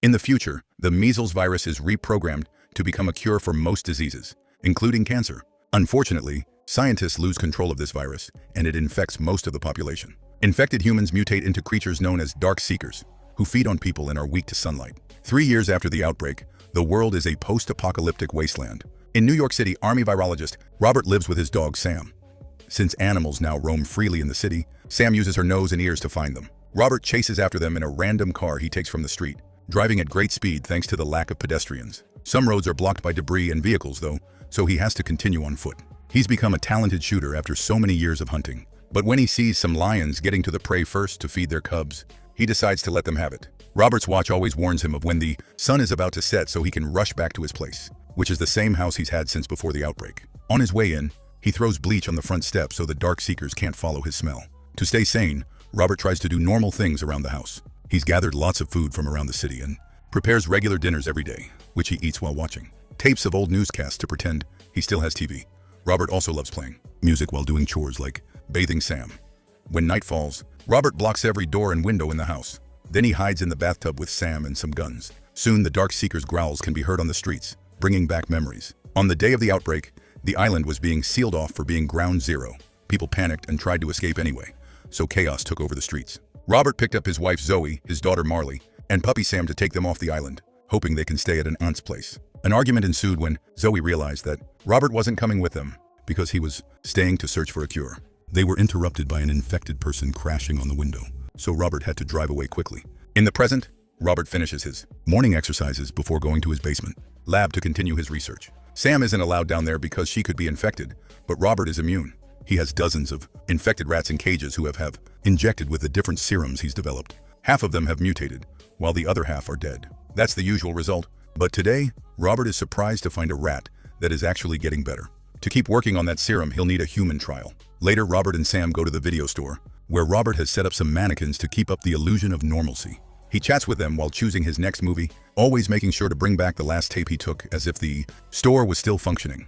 In the future, the measles virus is reprogrammed to become a cure for most diseases, including cancer. Unfortunately, scientists lose control of this virus, and it infects most of the population. Infected humans mutate into creatures known as dark seekers, who feed on people and are weak to sunlight. 3 years after the outbreak, the world is a post-apocalyptic wasteland. In New York City, Army virologist Robert lives with his dog Sam. Since animals now roam freely in the city, Sam uses her nose and ears to find them. Robert chases after them in a random car he takes from the street, driving at great speed thanks to the lack of pedestrians. Some roads are blocked by debris and vehicles though, so he has to continue on foot. He's become a talented shooter after so many years of hunting. But when he sees some lions getting to the prey first to feed their cubs, he decides to let them have it. Robert's watch always warns him of when the sun is about to set so he can rush back to his place, which is the same house he's had since before the outbreak. On his way in, he throws bleach on the front step so the dark seekers can't follow his smell. To stay sane, Robert tries to do normal things around the house. He's gathered lots of food from around the city and prepares regular dinners every day, which he eats while watching tapes of old newscasts to pretend he still has TV. Robert also loves playing music while doing chores like bathing Sam. When night falls, Robert blocks every door and window in the house. Then he hides in the bathtub with Sam and some guns. Soon the dark seekers' growls can be heard on the streets, bringing back memories. On the day of the outbreak, the island was being sealed off for being ground zero. People panicked and tried to escape anyway, so chaos took over the streets. Robert picked up his wife Zoe, his daughter Marley, and puppy Sam to take them off the island, hoping they can stay at an aunt's place. An argument ensued when Zoe realized that Robert wasn't coming with them because he was staying to search for a cure. They were interrupted by an infected person crashing on the window, so Robert had to drive away quickly. In the present, Robert finishes his morning exercises before going to his basement lab to continue his research. Sam isn't allowed down there because she could be infected, but Robert is immune. He has dozens of infected rats in cages who have injected with the different serums he's developed. Half of them have mutated, while the other half are dead. That's the usual result. But today, Robert is surprised to find a rat that is actually getting better. To keep working on that serum, he'll need a human trial. Later, Robert and Sam go to the video store, where Robert has set up some mannequins to keep up the illusion of normalcy. He chats with them while choosing his next movie, always making sure to bring back the last tape he took as if the store was still functioning.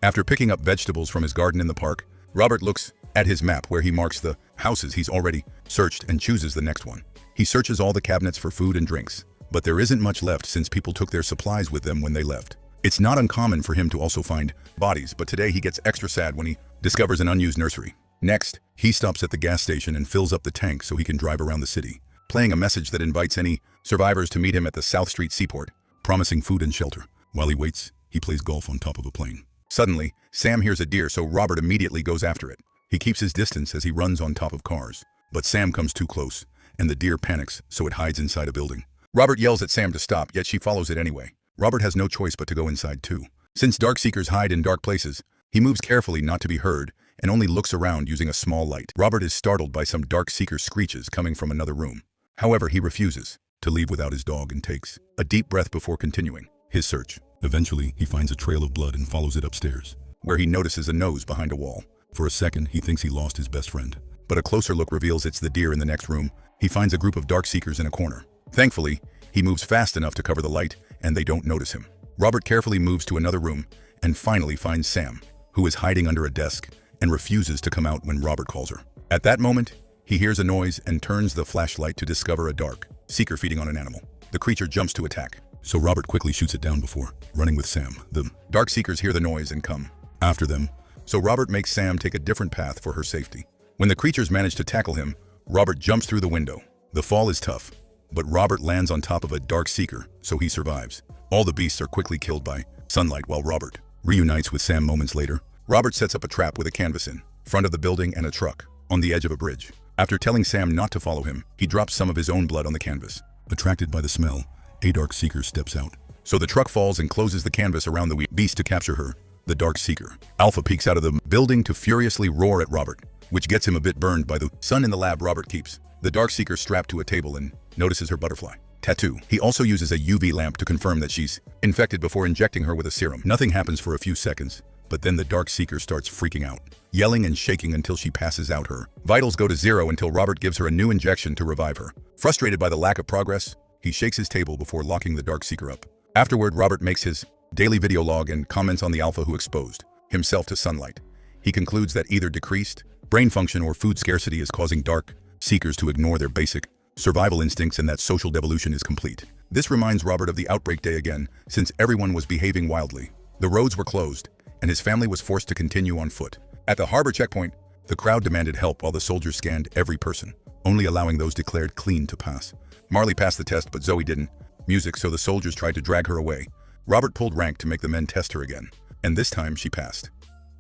After picking up vegetables from his garden in the park, Robert looks at his map where he marks the houses he's already searched and chooses the next one. He searches all the cabinets for food and drinks, but there isn't much left since people took their supplies with them when they left. It's not uncommon for him to also find bodies, but today he gets extra sad when he discovers an unused nursery. Next, he stops at the gas station and fills up the tank so he can drive around the city, playing a message that invites any survivors to meet him at the South Street Seaport, promising food and shelter. While he waits, he plays golf on top of a plane. Suddenly, Sam hears a deer, so Robert immediately goes after it. He keeps his distance as he runs on top of cars, but Sam comes too close, and the deer panics, so it hides inside a building. Robert yells at Sam to stop, yet she follows it anyway. Robert has no choice but to go inside too. Since dark seekers hide in dark places, he moves carefully not to be heard and only looks around using a small light. Robert is startled by some dark seeker screeches coming from another room. However, he refuses to leave without his dog and takes a deep breath before continuing his search. Eventually, he finds a trail of blood and follows it upstairs, where he notices a nose behind a wall. For a second, he thinks he lost his best friend, but a closer look reveals it's the deer in the next room. He finds a group of dark seekers in a corner. Thankfully, he moves fast enough to cover the light, and they don't notice him. Robert carefully moves to another room and finally finds Sam, who is hiding under a desk and refuses to come out when Robert calls her. At that moment, he hears a noise and turns the flashlight to discover a dark seeker feeding on an animal. The creature jumps to attack, so Robert quickly shoots it down before running with Sam. The dark seekers hear the noise and come after them, so Robert makes Sam take a different path for her safety. When the creatures manage to tackle him, Robert jumps through the window. The fall is tough, but Robert lands on top of a dark seeker, so he survives. All the beasts are quickly killed by sunlight while Robert reunites with Sam moments later. Robert sets up a trap with a canvas in front of the building and a truck on the edge of a bridge. After telling Sam not to follow him, he drops some of his own blood on the canvas. Attracted by the smell, a dark seeker steps out. So the truck falls and closes the canvas around the beast to capture her, the dark seeker. Alpha peeks out of the building to furiously roar at Robert, which gets him a bit burned by the sun in the lab Robert keeps. The dark seeker strapped to a table and notices her butterfly tattoo. He also uses a UV lamp to confirm that she's infected before injecting her with a serum. Nothing happens for a few seconds, but then the dark seeker starts freaking out, yelling and shaking until she passes out. Her vitals go to zero until Robert gives her a new injection to revive her. Frustrated by the lack of progress, he shakes his table before locking the dark seeker up. Afterward, Robert makes his daily video log and comments on the alpha who exposed himself to sunlight. He concludes that either decreased brain function or food scarcity is causing dark seekers to ignore their basic survival instincts and that social devolution is complete. This reminds Robert of the outbreak day again, since everyone was behaving wildly. The roads were closed, and his family was forced to continue on foot. At the harbor checkpoint, the crowd demanded help while the soldiers scanned every person, only allowing those declared clean to pass. Marley passed the test, but Zoe didn't. Music, so the soldiers tried to drag her away. Robert pulled rank to make the men test her again, and this time she passed.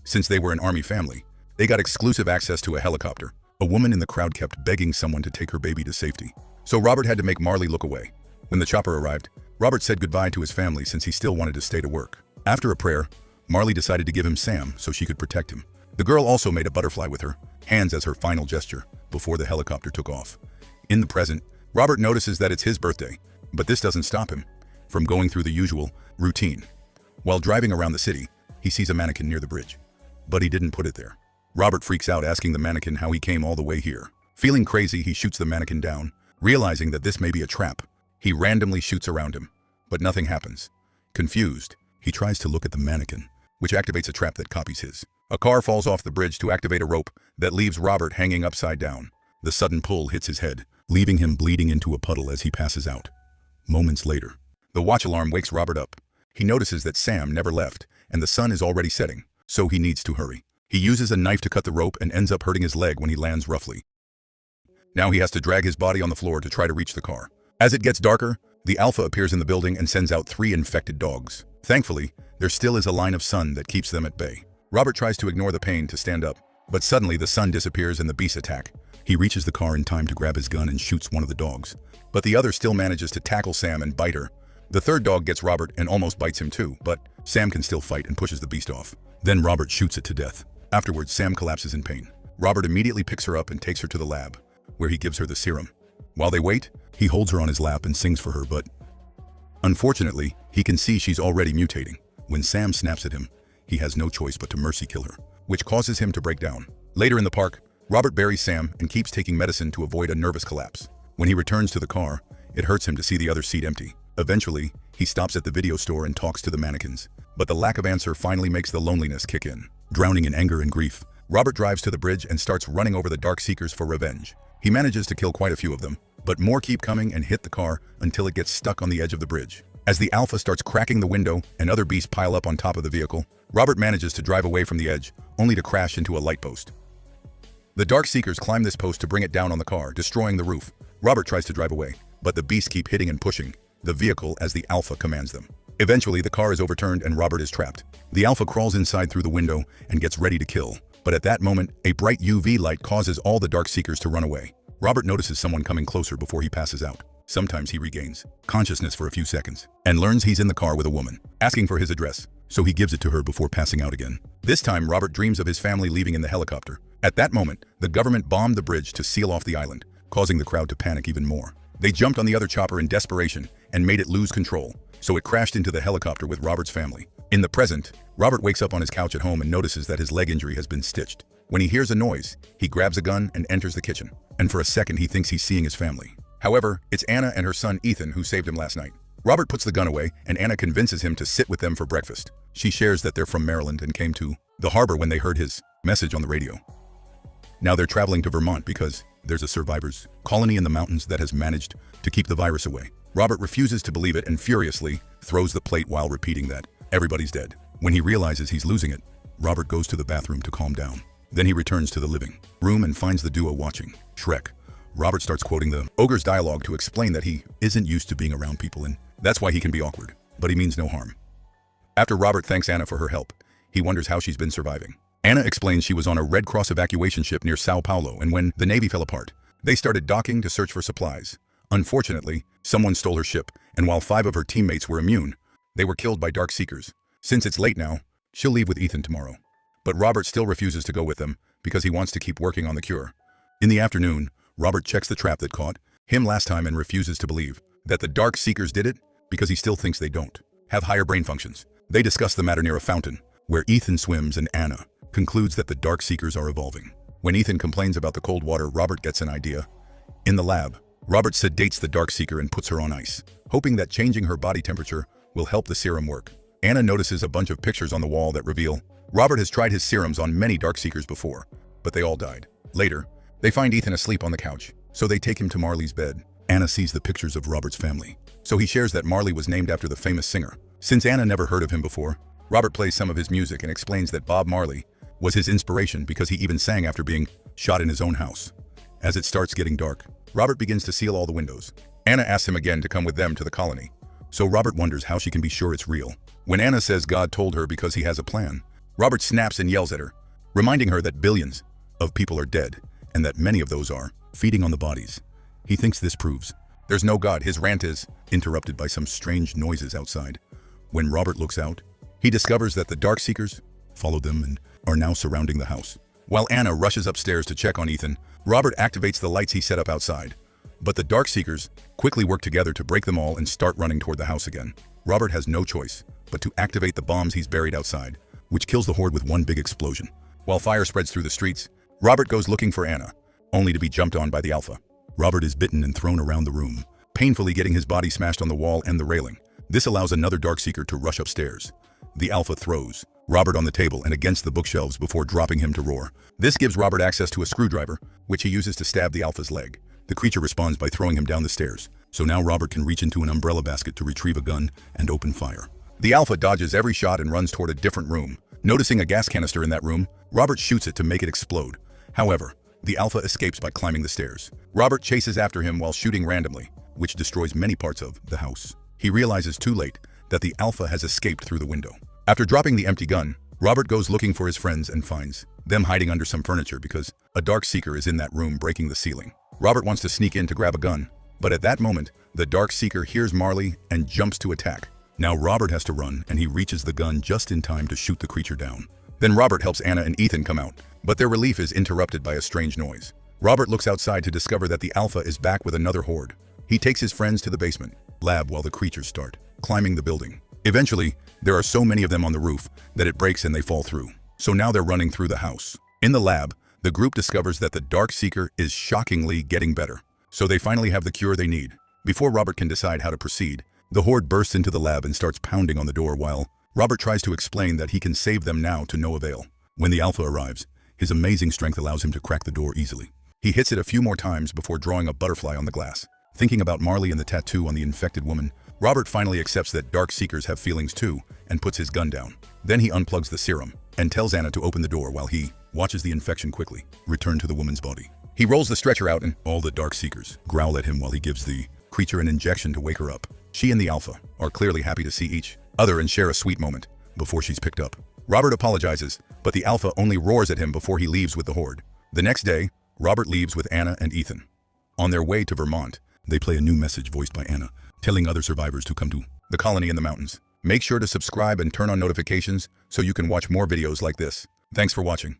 Since they were an army family, they got exclusive access to a helicopter. A woman in the crowd kept begging someone to take her baby to safety, so Robert had to make Marley look away. When the chopper arrived, Robert said goodbye to his family since he still wanted to stay to work. After a prayer, Marley decided to give him Sam so she could protect him. The girl also made a butterfly with her hands as her final gesture before the helicopter took off. In the present, Robert notices that it's his birthday, but this doesn't stop him from going through the usual routine. While driving around the city, he sees a mannequin near the bridge, but he didn't put it there. Robert freaks out, asking the mannequin how he came all the way here. Feeling crazy, he shoots the mannequin down, realizing that this may be a trap. He randomly shoots around him, but nothing happens. Confused, he tries to look at the mannequin, which activates a trap that copies his. A car falls off the bridge to activate a rope that leaves Robert hanging upside down. The sudden pull hits his head, leaving him bleeding into a puddle as he passes out. Moments later, the watch alarm wakes Robert up. He notices that Sam never left, and the sun is already setting, so he needs to hurry. He uses a knife to cut the rope and ends up hurting his leg when he lands roughly. Now he has to drag his body on the floor to try to reach the car. As it gets darker, the Alpha appears in the building and sends out 3 infected dogs. Thankfully, there still is a line of sun that keeps them at bay. Robert tries to ignore the pain to stand up, but suddenly the sun disappears and the beasts attack. He reaches the car in time to grab his gun and shoots one of the dogs, but the other still manages to tackle Sam and bite her. The third dog gets Robert and almost bites him too, but Sam can still fight and pushes the beast off. Then Robert shoots it to death. Afterwards, Sam collapses in pain. Robert immediately picks her up and takes her to the lab, where he gives her the serum. While they wait, he holds her on his lap and sings for her, but unfortunately, he can see she's already mutating. When Sam snaps at him, he has no choice but to mercy kill her, which causes him to break down. Later in the park, Robert buries Sam and keeps taking medicine to avoid a nervous collapse. When he returns to the car, it hurts him to see the other seat empty. Eventually, he stops at the video store and talks to the mannequins, but the lack of answer finally makes the loneliness kick in. Drowning in anger and grief, Robert drives to the bridge and starts running over the Dark Seekers for revenge. He manages to kill quite a few of them, but more keep coming and hit the car until it gets stuck on the edge of the bridge. As the Alpha starts cracking the window and other beasts pile up on top of the vehicle, Robert manages to drive away from the edge, only to crash into a light post. The Dark Seekers climb this post to bring it down on the car, destroying the roof. Robert tries to drive away, but the beasts keep hitting and pushing the vehicle as the Alpha commands them. Eventually, the car is overturned and Robert is trapped. The Alpha crawls inside through the window and gets ready to kill, but at that moment, a bright UV light causes all the Dark Seekers to run away. Robert notices someone coming closer before he passes out. Sometimes he regains consciousness for a few seconds and learns he's in the car with a woman, asking for his address, so he gives it to her before passing out again. This time, Robert dreams of his family leaving in the helicopter. At that moment, the government bombed the bridge to seal off the island, causing the crowd to panic even more. They jumped on the other chopper in desperation and made it lose control, so it crashed into the helicopter with Robert's family. In the present, Robert wakes up on his couch at home and notices that his leg injury has been stitched. When he hears a noise, he grabs a gun and enters the kitchen, and for a second he thinks he's seeing his family. However, it's Anna and her son Ethan who saved him last night. Robert puts the gun away, and Anna convinces him to sit with them for breakfast. She shares that they're from Maryland and came to the harbor when they heard his message on the radio. Now they're traveling to Vermont because there's a survivors colony in the mountains that has managed to keep the virus away. Robert refuses to believe it and furiously throws the plate while repeating that everybody's dead. When he realizes he's losing it, Robert goes to the bathroom to calm down. Then he returns to the living room and finds the duo watching Shrek. Robert starts quoting the ogre's dialogue to explain that he isn't used to being around people and that's why he can be awkward, but he means no harm. After Robert thanks Anna for her help, he wonders how she's been surviving. Anna explains she was on a Red Cross evacuation ship near Sao Paulo, and when the Navy fell apart, they started docking to search for supplies. Unfortunately, someone stole her ship, and while 5 of her teammates were immune, they were killed by Dark Seekers. Since it's late now, she'll leave with Ethan tomorrow. But Robert still refuses to go with them because he wants to keep working on the cure. In the afternoon, Robert checks the trap that caught him last time and refuses to believe that the Dark Seekers did it because he still thinks they don't have higher brain functions. They discuss the matter near a fountain, where Ethan swims and Anna concludes that the Dark Seekers are evolving. When Ethan complains about the cold water, Robert gets an idea. In the lab, Robert sedates the Dark Seeker and puts her on ice, hoping that changing her body temperature will help the serum work. Anna notices a bunch of pictures on the wall that reveal Robert has tried his serums on many Dark Seekers before, but they all died. Later, they find Ethan asleep on the couch, so they take him to Marley's bed. Anna sees the pictures of Robert's family, so he shares that Marley was named after the famous singer. Since Anna never heard of him before, Robert plays some of his music and explains that Bob Marley was his inspiration because he even sang after being shot in his own house. As it starts getting dark, Robert begins to seal all the windows. Anna asks him again to come with them to the colony, so Robert wonders how she can be sure it's real. When Anna says God told her because he has a plan, Robert snaps and yells at her, reminding her that billions of people are dead and that many of those are feeding on the bodies. He thinks this proves there's no God. His rant is interrupted by some strange noises outside. When Robert looks out, he discovers that the Darkseekers followed them and are now surrounding the house. While Anna rushes upstairs to check on Ethan, Robert activates the lights he set up outside. But the Darkseekers quickly work together to break them all and start running toward the house again. Robert has no choice but to activate the bombs he's buried outside, which kills the horde with one big explosion. While fire spreads through the streets, Robert goes looking for Anna, only to be jumped on by the Alpha. Robert is bitten and thrown around the room, painfully getting his body smashed on the wall and the railing. This allows another Darkseeker to rush upstairs. The Alpha throws Robert on the table and against the bookshelves before dropping him to roar. This gives Robert access to a screwdriver, which he uses to stab the Alpha's leg. The creature responds by throwing him down the stairs, so now Robert can reach into an umbrella basket to retrieve a gun and open fire. The Alpha dodges every shot and runs toward a different room. Noticing a gas canister in that room, Robert shoots it to make it explode. However, the Alpha escapes by climbing the stairs. Robert chases after him while shooting randomly, which destroys many parts of the house. He realizes too late that the Alpha has escaped through the window. After dropping the empty gun, Robert goes looking for his friends and finds them hiding under some furniture because a Darkseeker is in that room breaking the ceiling. Robert wants to sneak in to grab a gun, but at that moment, the Darkseeker hears Marley and jumps to attack. Now Robert has to run, and he reaches the gun just in time to shoot the creature down. Then Robert helps Anna and Ethan come out, but their relief is interrupted by a strange noise. Robert looks outside to discover that the Alpha is back with another horde. He takes his friends to the basement lab while the creatures start climbing the building. Eventually, there are so many of them on the roof that it breaks and they fall through. So now they're running through the house. In the lab, the group discovers that the Darkseeker is shockingly getting better. So they finally have the cure they need. Before Robert can decide how to proceed, the horde bursts into the lab and starts pounding on the door while Robert tries to explain that he can save them now to no avail. When the Alpha arrives, his amazing strength allows him to crack the door easily. He hits it a few more times before drawing a butterfly on the glass. Thinking about Marley and the tattoo on the infected woman, Robert finally accepts that Darkseekers have feelings too and puts his gun down. Then he unplugs the serum and tells Anna to open the door while he watches the infection quickly return to the woman's body. He rolls the stretcher out and all the Darkseekers growl at him while he gives the creature an injection to wake her up. She and the Alpha are clearly happy to see each other and share a sweet moment before she's picked up. Robert apologizes, but the Alpha only roars at him before he leaves with the horde. The next day, Robert leaves with Anna and Ethan. On their way to Vermont, they play a new message voiced by Anna, telling other survivors to come to the colony in the mountains. Make sure to subscribe and turn on notifications so you can watch more videos like this. Thanks for watching.